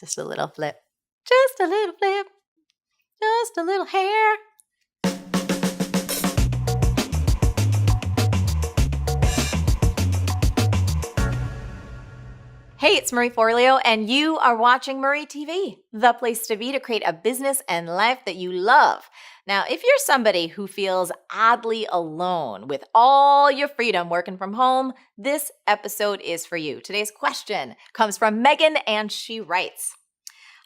Just a little flip. Just a little flip. Just a little hair. Hey, it's Marie Forleo, and you are watching Marie TV, the place to be to create a business and life that you love. Now, if you're somebody who feels oddly alone with all your freedom working from home, this episode is for you. Today's question comes from Megan, and she writes,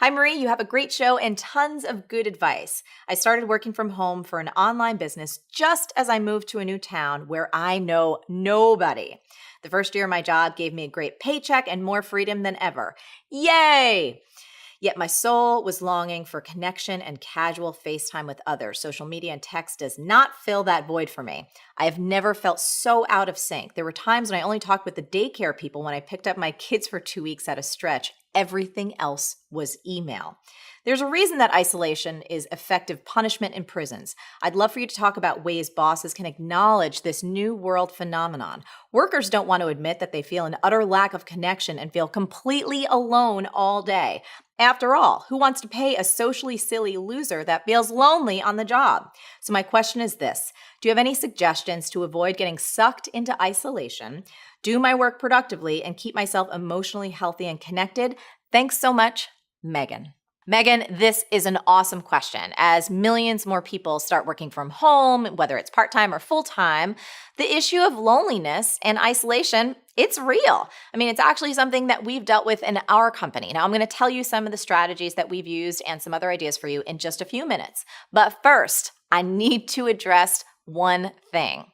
Hi, Marie, you have a great show and tons of good advice. I started working from home for an online business just as I moved to a new town where I know nobody. The first year of my job gave me a great paycheck and more freedom than ever. Yay! Yet my soul was longing for connection and casual FaceTime with others. Social media and text does not fill that void for me. I have never felt so out of sync. There were times when I only talked with the daycare people when I picked up my kids for 2 weeks at a stretch. Everything else was email. There's a reason that isolation is effective punishment in prisons. I'd love for you to talk about ways bosses can acknowledge this new world phenomenon. Workers don't want to admit that they feel an utter lack of connection and feel completely alone all day. After all, who wants to pay a socially silly loser that feels lonely on the job? So my question is this. Do you have any suggestions to avoid getting sucked into isolation, do my work productively, and keep myself emotionally healthy and connected? Thanks so much, Megan. Megan, this is an awesome question. As millions more people start working from home, whether it's part-time or full-time, the issue of loneliness and isolation, it's real. I mean, it's actually something that we've dealt with in our company. Now, I'm going to tell you some of the strategies that we've used and some other ideas for you in just a few minutes. But first, I need to address one thing.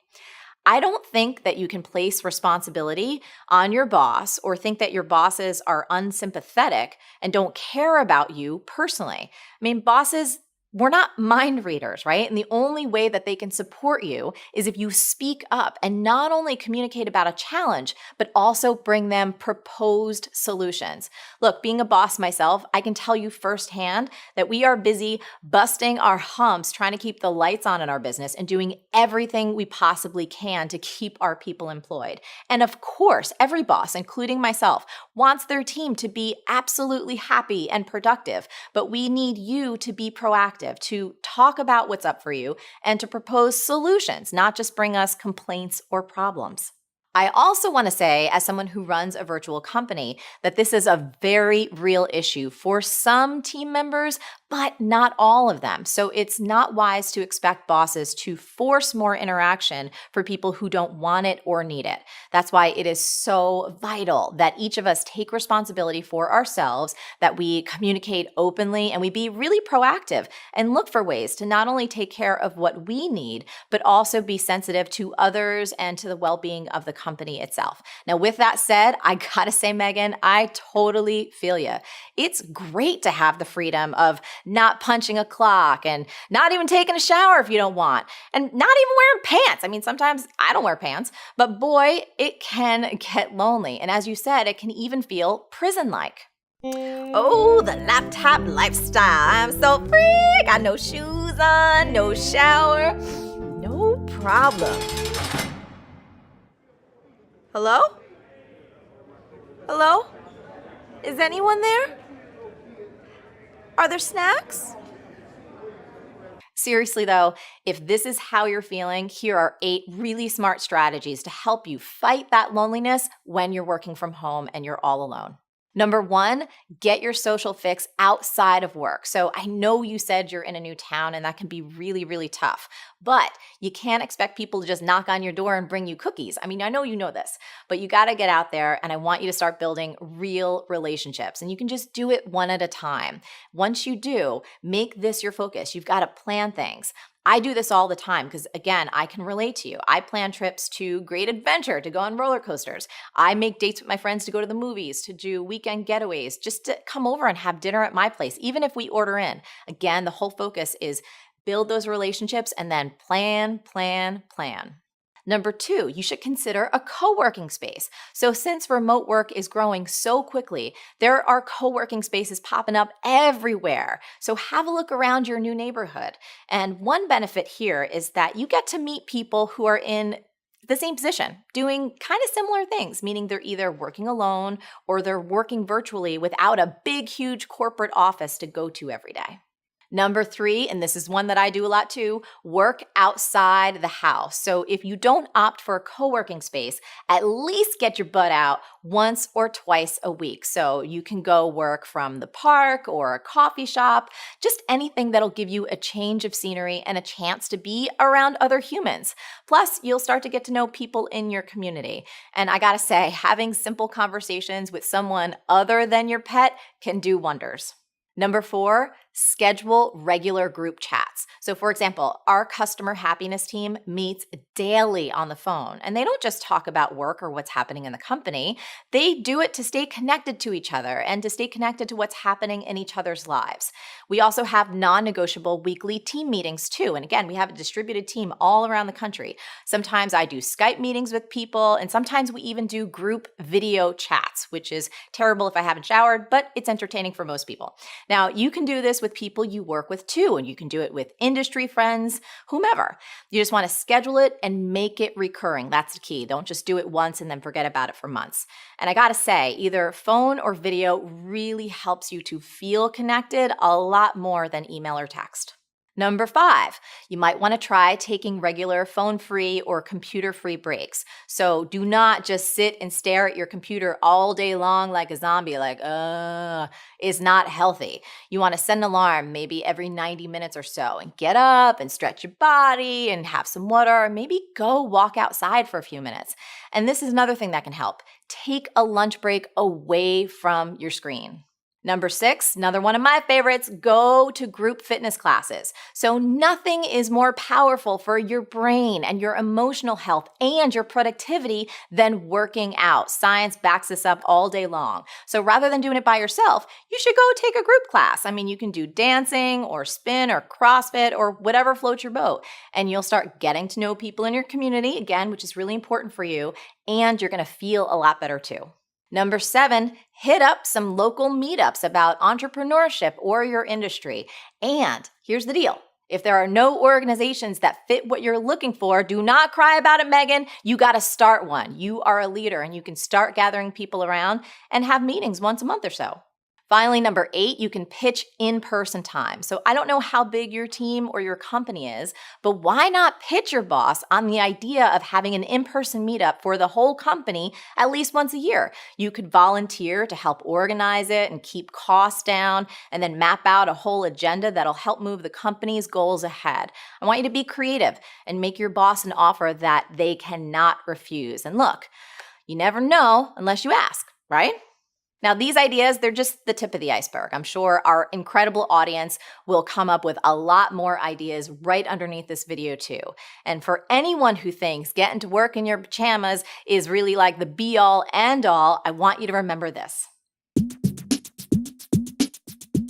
I don't think that you can place responsibility on your boss or think that your bosses are unsympathetic and don't care about you personally. I mean, bosses, we're not mind readers, right? And the only way that they can support you is if you speak up and not only communicate about a challenge, but also bring them proposed solutions. Look, being a boss myself, I can tell you firsthand that we are busy busting our humps trying to keep the lights on in our business and doing everything we possibly can to keep our people employed. And of course, every boss, including myself, wants their team to be absolutely happy and productive, but we need you to be proactive, to talk about what's up for you, and to propose solutions, not just bring us complaints or problems. I also want to say, as someone who runs a virtual company, that this is a very real issue for some team members, but not all of them. So it's not wise to expect bosses to force more interaction for people who don't want it or need it. That's why it is so vital that each of us take responsibility for ourselves, that we communicate openly, and we be really proactive and look for ways to not only take care of what we need, but also be sensitive to others and to the well-being of the company itself. Now, with that said, I gotta say, Megan, I totally feel you. It's great to have the freedom of not punching a clock and not even taking a shower if you don't want, and not even wearing pants. I mean, sometimes I don't wear pants, but boy, it can get lonely. And as you said, it can even feel prison-like. Oh, the laptop lifestyle. I'm so free. Got no shoes on, no shower, no problem. Hello? Hello? Is anyone there? Are there snacks? Seriously though, if this is how you're feeling, here are 8 really smart strategies to help you fight that loneliness when you're working from home and you're all alone. Number 1, get your social fix outside of work. So I know you said you're in a new town and that can be really, really tough, but you can't expect people to just knock on your door and bring you cookies. I mean, I know you know this, but you got to get out there, and I want you to start building real relationships, and you can just do it one at a time. Once you do, make this your focus. You've got to plan things. I do this all the time because, again, I can relate to you. I plan trips to Great Adventure to go on roller coasters. I make dates with my friends to go to the movies, to do weekend getaways, just to come over and have dinner at my place, even if we order in. Again, the whole focus is build those relationships and then plan. Number 2, you should consider a co-working space. So since remote work is growing so quickly, there are co-working spaces popping up everywhere. So have a look around your new neighborhood. And one benefit here is that you get to meet people who are in the same position, doing kind of similar things, meaning they're either working alone or they're working virtually without a big, huge corporate office to go to every day. Number 3, and this is one that I do a lot too, work outside the house. So if you don't opt for a co-working space, at least get your butt out once or twice a week. So you can go work from the park or a coffee shop, just anything that'll give you a change of scenery and a chance to be around other humans. Plus, you'll start to get to know people in your community. And I gotta say, having simple conversations with someone other than your pet can do wonders. Number 4, schedule regular group chats. So for example, our customer happiness team meets daily on the phone, and they don't just talk about work or what's happening in the company. They do it to stay connected to each other and to stay connected to what's happening in each other's lives. We also have non-negotiable weekly team meetings too. And again, we have a distributed team all around the country. Sometimes I do Skype meetings with people, and sometimes we even do group video chats, which is terrible if I haven't showered, but it's entertaining for most people. Now, you can do this with people you work with too, and you can do it with industry friends, whomever. You just want to schedule it and make it recurring. That's the key. Don't just do it once and then forget about it for months. And I gotta say, either phone or video really helps you to feel connected a lot more than email or text. Number 5, you might want to try taking regular phone-free or computer-free breaks. So do not just sit and stare at your computer all day long like a zombie, is not healthy. You want to set an alarm maybe every 90 minutes or so and get up and stretch your body and have some water, or maybe go walk outside for a few minutes. And this is another thing that can help. Take a lunch break away from your screen. Number 6, another one of my favorites, go to group fitness classes. So nothing is more powerful for your brain and your emotional health and your productivity than working out. Science backs this up all day long. So rather than doing it by yourself, you should go take a group class. I mean, you can do dancing or spin or CrossFit or whatever floats your boat. And you'll start getting to know people in your community, again, which is really important for you, and you're going to feel a lot better too. Number 7, hit up some local meetups about entrepreneurship or your industry. And here's the deal. If there are no organizations that fit what you're looking for, do not cry about it, Megan. You got to start one. You are a leader and you can start gathering people around and have meetings once a month or so. Finally, number 8, you can pitch in-person time. So I don't know how big your team or your company is, but why not pitch your boss on the idea of having an in-person meetup for the whole company at least once a year? You could volunteer to help organize it and keep costs down, and then map out a whole agenda that'll help move the company's goals ahead. I want you to be creative and make your boss an offer that they cannot refuse. And look, you never know unless you ask, right? Now, these ideas, they're just the tip of the iceberg. I'm sure our incredible audience will come up with a lot more ideas right underneath this video too. And for anyone who thinks getting to work in your pajamas is really like the be-all, end-all, I want you to remember this.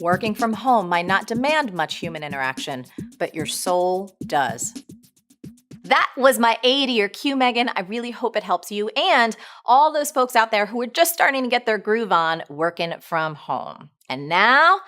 Working from home might not demand much human interaction, but your soul does. That was my A to your Q, Megan. I really hope it helps you and all those folks out there who are just starting to get their groove on working from home. And now,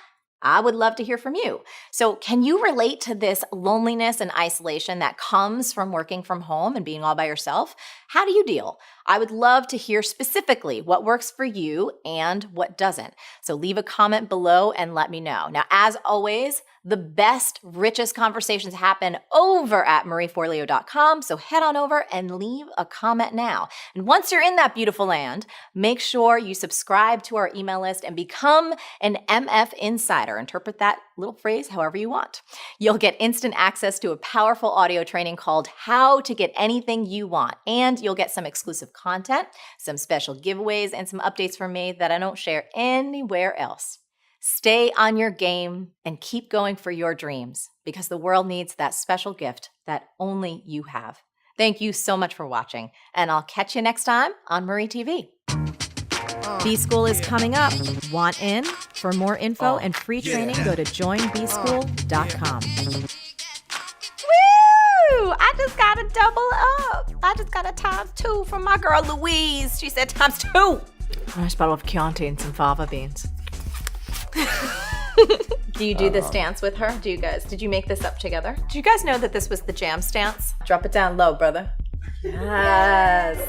I would love to hear from you. So can you relate to this loneliness and isolation that comes from working from home and being all by yourself? How do you deal? I would love to hear specifically what works for you and what doesn't. So leave a comment below and let me know. Now, as always, the best, richest conversations happen over at marieforleo.com. So head on over and leave a comment now. And once you're in that beautiful land, make sure you subscribe to our email list and become an MF Insider. Interpret that little phrase however you want. You'll get instant access to a powerful audio training called How to Get Anything You Want. And you'll get some exclusive content, some special giveaways, and some updates from me that I don't share anywhere else. Stay on your game and keep going for your dreams because the world needs that special gift that only you have. Thank you so much for watching, and I'll catch you next time on Marie TV. B-School is coming up. Want in? For more info and free training, go to joinbschool.com. Woo! I just got a double up. I just got a ×2 from my girl Louise. She said ×2. Nice bottle of Chianti and some fava beans. Do you do this dance with her? Did you make this up together? Do you guys know that this was the jam stance? Drop it down low, brother. Yes.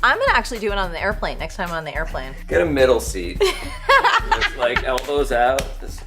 I'm gonna actually do it on the airplane next time I'm on the airplane. Get a middle seat. Just like elbows out. Just